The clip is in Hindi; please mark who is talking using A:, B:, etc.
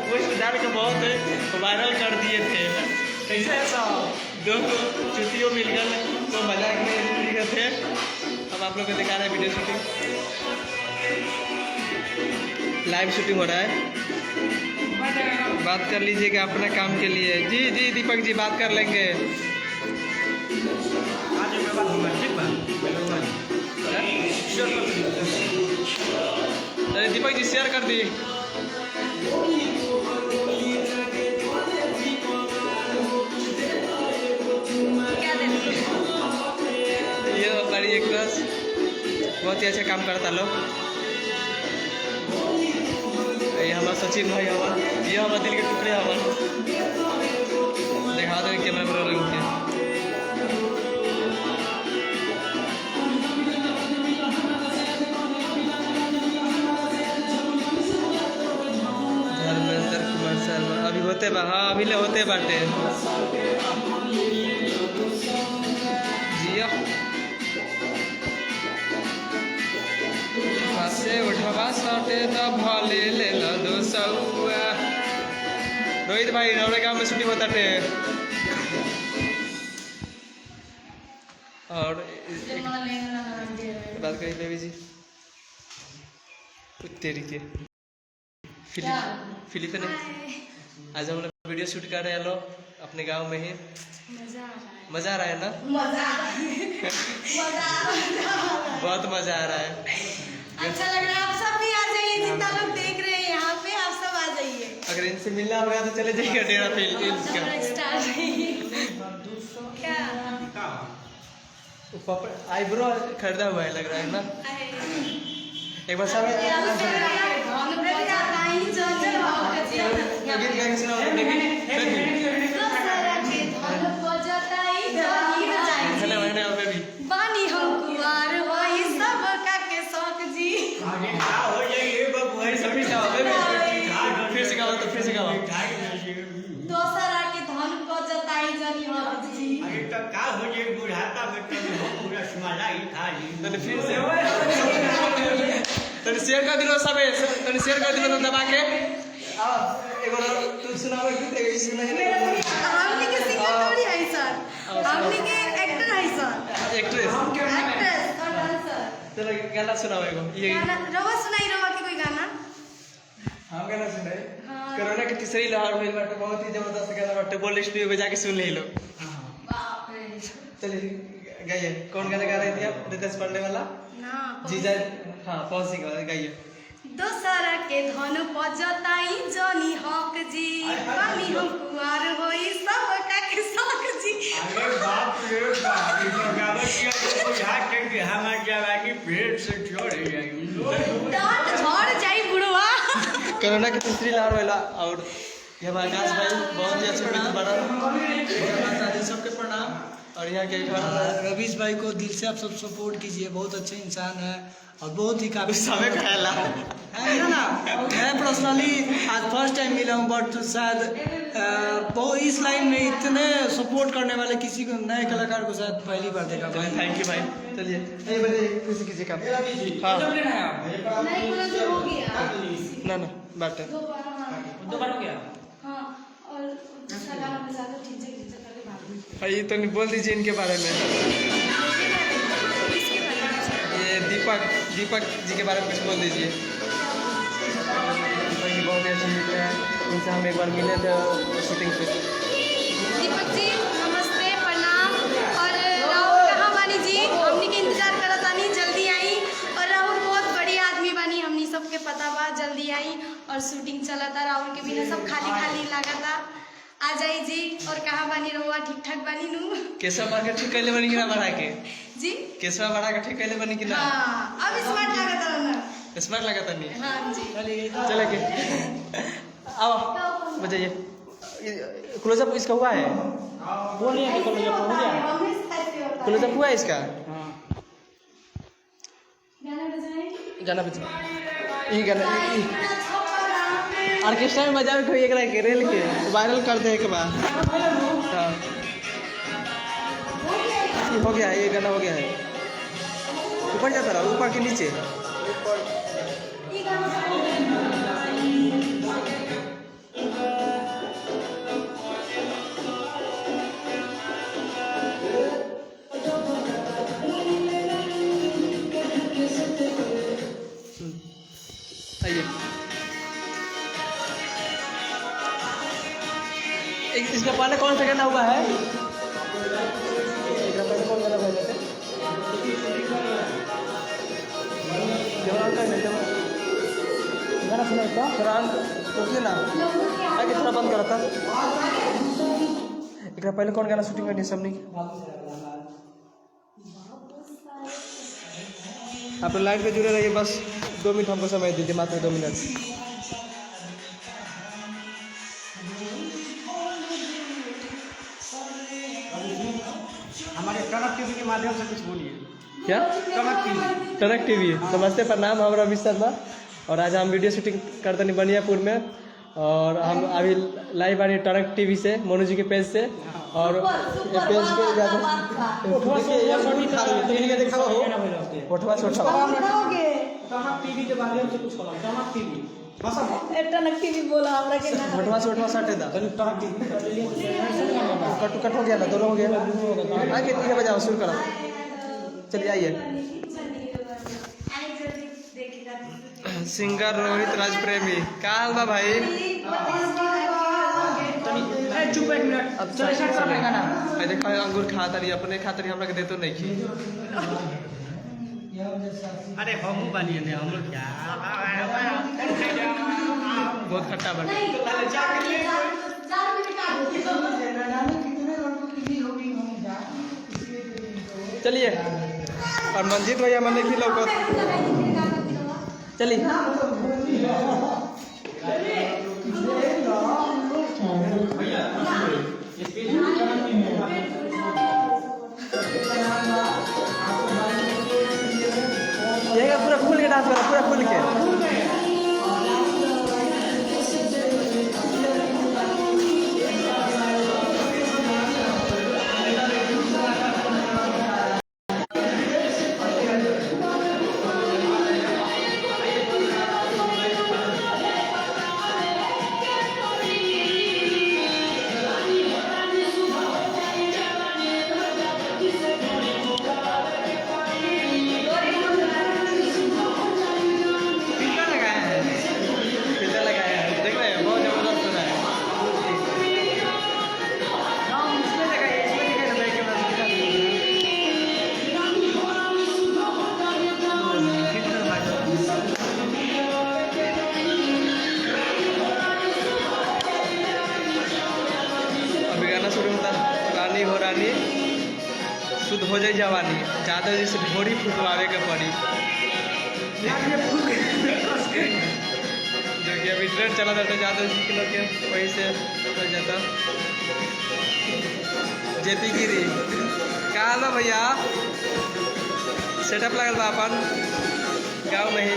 A: पोस्ट डाल के बहुत वायरल कर दिए थे।
B: कैसे ऐसा
A: दो छुट्टियों मिल गए तो मजाक में गए थे। अब आप लोग को दिखा रहे हैं वीडियो शूटिंग, लाइव शूटिंग हो रहा है। बात कर लीजिएगा अपने काम के लिए। जी जी दीपक जी बात कर लेंगे। अरे दीपक जी शेयर कर दी। ये बड़ी एक्ट्रेस बहुत ही अच्छा काम करता लोग। ये हमारा सचिन भाई हमारा, ये हमारा दिल के टुकड़े हमारा दिखा दो कैमरा में रोल के। धर्मेंद्र कुमार शर्मा अभी होते बा, हाँ अभी ले होते बाटे। जिया से उठवा साटे तो भले ले ला 200। रोहित भाई नौरे गाँव में शूटिंग होता थे। और बात करिए बेबी जी तेरी के फिलिपिन। आज हम लोग वीडियो शूट कर रहे हैं लोग अपने गांव में ही। मजा आ रहा है ना? बहुत मजा आ रहा है।
C: अच्छा लग रहा है। आप सब भी आ जाइए, जितना लोग देख रहे हैं यहाँ पे आप सब आ जाइए।
A: अगर इनसे मिलना होगा तो चले जाइएगा डेरा पे।
C: क्या
A: आईब्रो खरीदा हुआ है लग रहा है ना? एक बार सब गीत गा के सुनाओ।
C: बानी हम कुंवार होई सब का के शौक जी।
A: फिर से गाओ तो फिर से गाओ।
C: दोसरा के धन को जताई जनी हक जी।
A: तने फिर से तने शेयर कर दिलो सबे, तने शेयर कर दिलो तो दबा के। एक बार तू सुनाओ गीत एक सुनाई नहीं।
C: हमनी के सिंगर थोड़ी है सर, हमनी के एक्टर है सर।
A: एक्ट्रेस
C: और डांसर।
A: चलो गाना सुनाओ एगो। ये
C: गाना रवा सुनाई, रवा के कोई गाना।
A: हम गाना सुनाए।
C: हाँ।
A: कोरोना की तीसरी लहर हुई बाटे, बहुत ही जबरदस्त गाना बाटे। बोल स्टूडियो में जाके सुन ले लो।
C: बाप रे।
A: चलिए गाइए। कौन गाना गा रही थी आप? रितेश पांडे वाला
C: ना
A: जीजा। हाँ पवन सिंह वाला गाइए।
C: दोसरा के धन पजताई जनी हक जी। बानी हम कुंवार होई सब का के शौक जी। डांट झड़ जाई बुढ़वा।
A: कोरोना की तीसरी लहर वाला। और ये हमारा आकाश भाई बहुत ही अच्छा मित्र बना। सबके प्रणाम। और यहाँ के
B: रवीश भाई को दिल से आप सब सपोर्ट कीजिए, बहुत अच्छे इंसान है और बहुत ही काफी
A: समय खाला
B: है ना। मैं पर्सनली आज फर्स्ट टाइम मिला हूँ, बट शायद बहुत इस लाइन में इतने सपोर्ट करने वाले किसी को नए कलाकार को शायद पहली बार देखा।
A: थैंक यू भाई। चलिए ये बताइए किसी किसी का। हाँ
C: नहीं बोला तो हो गया।
A: ना ना बात है।
C: दो बार हो गया। हाँ और सलाह में ज्यादा ठीक से करके भाग।
A: ये तो नहीं बोल दीजिए इनके बारे में। ये दीपक जी के बारे में कुछ बोल दीजिए। दीपक जी बहुत ही अच्छे मित्र हैं, उनसे हम एक बार मिले थे शूटिंग पे।
C: दीपक जी नमस्ते प्रणाम। और राहुल कहाँ बानी जी? हमनी के इंतजार करत आनी, जल्दी आई। और राहुल बहुत बड़ी आदमी बानी, हमनी सबके पता बा। जल्दी आई और शूटिंग चलता। राहुल के बिना सब खाली खाली लागता। आ जाई जी। और कहाँ बानी रहुआ? ठीक ठाक बानी नू?
A: केसवा बढ़ा के ठीक कैले बनी कि ना बढ़ा के?
C: जी
A: केसवा बढ़ा के ठीक कैले बनी कि ना?
C: हाँ अब स्मार्ट लागता ना।
A: स्मार्ट लगा नहीं?
C: हाँ जी।
A: चले के आओ बजाइए। क्लोजअप इसका हुआ है?
B: बोलिए कि क्लोजअप हो गया।
A: क्लोजअप हुआ है इसका?
C: गाना बजाएं?
A: गाना बजा। ये गाना ऑर्केस्ट्रा में बजावे कोई एक के रेल के वायरल कर दे एक बार। हाँ हो गया, ये गाना हो गया है। ऊपर जाता रहा, ऊपर के नीचे। इसका पहले कौन सा गाना हुआ है? इसका पहले कौन गाना हुआ है? गाना सुना था फरहान उसने ना आगे थोड़ा बंद करा था। एकरा पहले कौन गाना शूटिंग करनी सबनी? आप लाइन पे जुड़े रहिए, बस 2 मिनट हमको समय दीजिए, मात्र 2 मिनट।
B: हमारे कनक टीवी के माध्यम से कुछ बोलिए।
A: क्या? कनक टीवी नमस्ते, प्रणाम, हम रवि शर्मा और आज हम वीडियो शूटिंग करते हैं बनियापुर में। और हम अभी लाइव आ रही टनक टीवी से, मोनू जी के पेज से। और ये पेज के
B: टीवी के माध्यम से कुछ बोला। टनक टीवी
C: टनक टीवी बोला हमरा के ना।
A: फोटवा से सटे दा
B: टनक टीवी
A: कट हो गया ना, दोनों हो गया। आगे ठीक है, बजाओ, शुरू करो, चलिए आइए। सिंगर रोहित राज प्रेमी, क्या हाल बा भाई?
B: चुप एक मिनट,
A: अब
B: चलो स्टार्ट कर लेगा ना।
A: भाई देखो अंगूर खाता रही, अपने खाता रही, हमरा के देतो नहीं की।
B: अरे हम बनिए ने हम लोग क्या
A: बहुत खट्टा बन। चलिए, और मंजीत भैया मैंने खिला को चलिए। ये पूरा खुल के डांस करो, पूरा खुल के। रानी हो रानी शुद्ध हो जाए जवानी, ज़्यादा जैसे भोरी फुटवावे के पड़ी। जो कि अभी ट्रेंड चला जाता है, ज़्यादा किलो के वही से हो जाता। जेपी गिरी का हाल बा भैया? सेटअप लगल बा अपन गाँव में ही।